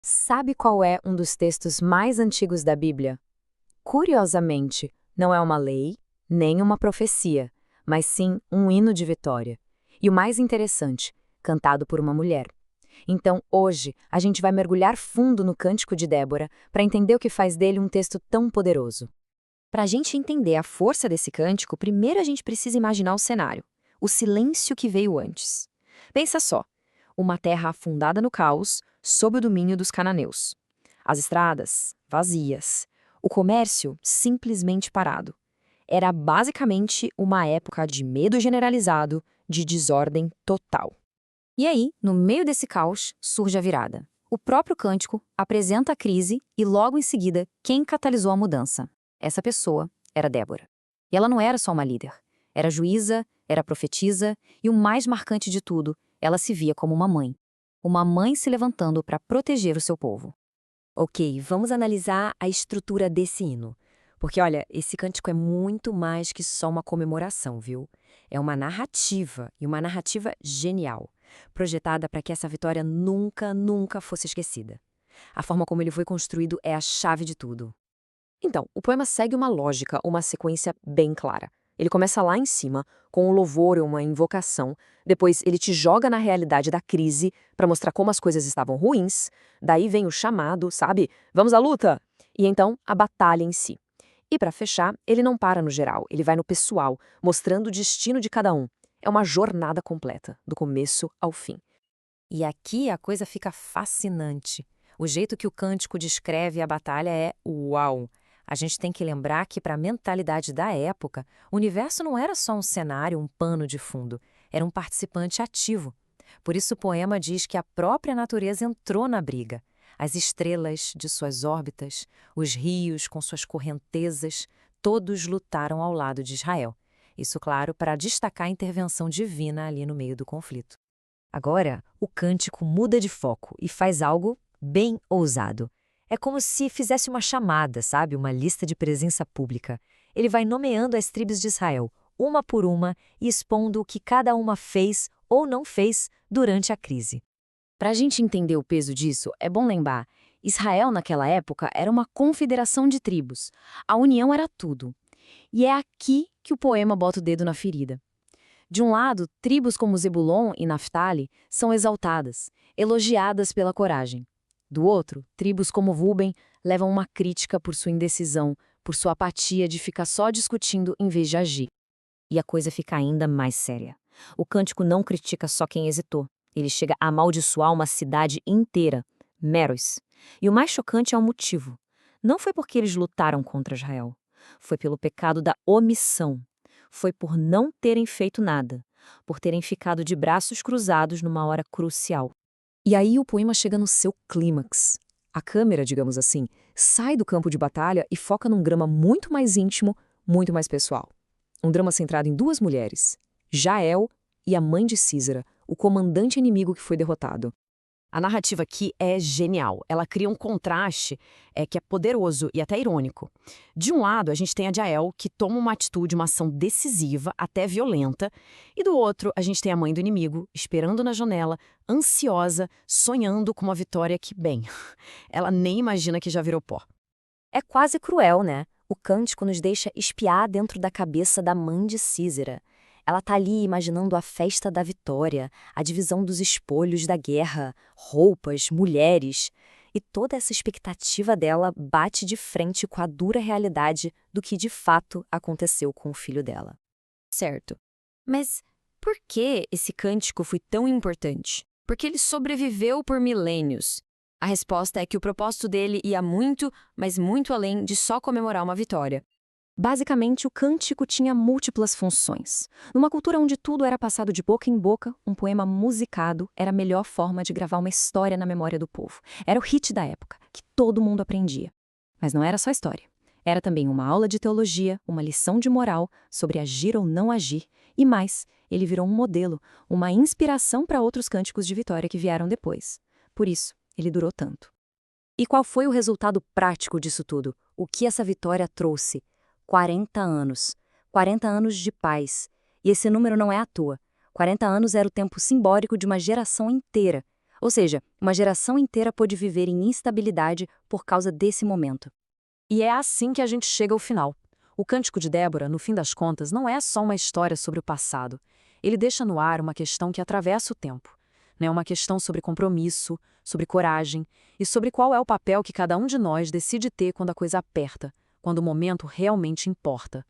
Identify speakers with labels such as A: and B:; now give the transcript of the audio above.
A: Sabe qual é um dos textos mais antigos da Bíblia? Curiosamente, não é uma lei, nem uma profecia, mas sim um hino de vitória. E o mais interessante, cantado por uma mulher. Então, hoje, a gente vai mergulhar fundo no Cântico de Débora para entender o que faz dele um texto tão poderoso.
B: Para a gente entender a força desse cântico, primeiro a gente precisa imaginar o cenário, o silêncio que veio antes. Pensa só, uma terra afundada no caos, sob o domínio dos cananeus. As estradas, vazias. O comércio, simplesmente parado. Era basicamente uma época de medo generalizado, de desordem total. E aí, no meio desse caos, surge a virada. O próprio cântico apresenta a crise e, logo em seguida, quem catalisou a mudança? Essa pessoa era Débora. E ela não era só uma líder. Era juíza, era profetisa e, o mais marcante de tudo, ela se via como uma mãe. Uma mãe se levantando para proteger o seu povo.
C: Ok, vamos analisar a estrutura desse hino. Porque, olha, esse cântico é muito mais que só uma comemoração, viu? É uma narrativa, e uma narrativa genial, projetada para que essa vitória nunca fosse esquecida. A forma como ele foi construído é a chave de tudo.
D: Então, o poema segue uma lógica, uma sequência bem clara. Ele começa lá em cima, com um louvor e uma invocação. Depois, ele te joga na realidade da crise para mostrar como as coisas estavam ruins. Daí vem o chamado, sabe? Vamos à luta! E então, a batalha em si. E para fechar, ele não para no geral, ele vai no pessoal, mostrando o destino de cada um. É uma jornada completa, do começo ao fim.
B: E aqui a coisa fica fascinante. O jeito que o cântico descreve a batalha é uau! A gente tem que lembrar que, para a mentalidade da época, o universo não era só um cenário, um pano de fundo. Era um participante ativo. Por isso o poema diz que a própria natureza entrou na briga. As estrelas de suas órbitas, os rios com suas correntezas, todos lutaram ao lado de Israel. Isso, claro, para destacar a intervenção divina ali no meio do conflito. Agora, o cântico muda de foco e faz algo bem ousado. É como se fizesse uma chamada, sabe? Uma lista de presença pública. Ele vai nomeando as tribos de Israel, uma por uma, e expondo o que cada uma fez ou não fez durante a crise.
A: Para a gente entender o peso disso, é bom lembrar: Israel, naquela época, era uma confederação de tribos. A união era tudo. E é aqui que o poema bota o dedo na ferida. De um lado, tribos como Zebulon e Naftali são exaltadas, elogiadas pela coragem. Do outro, tribos como Ruben levam uma crítica por sua indecisão, por sua apatia de ficar só discutindo em vez de agir.
B: E a coisa fica ainda mais séria. O cântico não critica só quem hesitou. Ele chega a amaldiçoar uma cidade inteira, Meros. E o mais chocante é o motivo. Não foi porque eles lutaram contra Israel. Foi pelo pecado da omissão. Foi por não terem feito nada. Por terem ficado de braços cruzados numa hora crucial.
D: E aí o poema chega no seu clímax. A câmera, digamos assim, sai do campo de batalha e foca num drama muito mais íntimo, muito mais pessoal. Um drama centrado em duas mulheres, Jael e a mãe de Sísera, o comandante inimigo que foi derrotado. A narrativa aqui é genial. Ela cria um contraste que é poderoso e até irônico. De um lado, a gente tem a Jael, que toma uma atitude, uma ação decisiva, até violenta. E do outro, a gente tem a mãe do inimigo, esperando na janela, ansiosa, sonhando com uma vitória que, bem, ela nem imagina que já virou pó.
B: É quase cruel, né? O cântico nos deixa espiar dentro da cabeça da mãe de Sísera. Ela tá ali imaginando a festa da vitória, a divisão dos espolhos da guerra, roupas, mulheres. E toda essa expectativa dela bate de frente com a dura realidade do que de fato aconteceu com o filho dela.
C: Certo. Mas por que esse cântico foi tão importante? Porque ele sobreviveu por milênios. A resposta é que o propósito dele ia muito, mas muito além de só comemorar uma vitória.
D: Basicamente, o cântico tinha múltiplas funções. Numa cultura onde tudo era passado de boca em boca, um poema musicado era a melhor forma de gravar uma história na memória do povo. Era o hit da época, que todo mundo aprendia. Mas não era só história. Era também uma aula de teologia, uma lição de moral sobre agir ou não agir. E mais, ele virou um modelo, uma inspiração para outros cânticos de vitória que vieram depois. Por isso, ele durou tanto. E qual foi o resultado prático disso tudo? O que essa vitória trouxe? 40 anos. 40 anos de paz. E esse número não é à toa. 40 anos era o tempo simbólico de uma geração inteira.
C: Ou seja, uma geração inteira pôde viver em instabilidade por causa desse momento.
B: E é assim que a gente chega ao final. O Cântico de Débora, no fim das contas, não é só uma história sobre o passado. Ele deixa no ar uma questão que atravessa o tempo. Né? Uma questão sobre compromisso, sobre coragem e sobre qual é o papel que cada um de nós decide ter quando a coisa aperta, quando o momento realmente importa.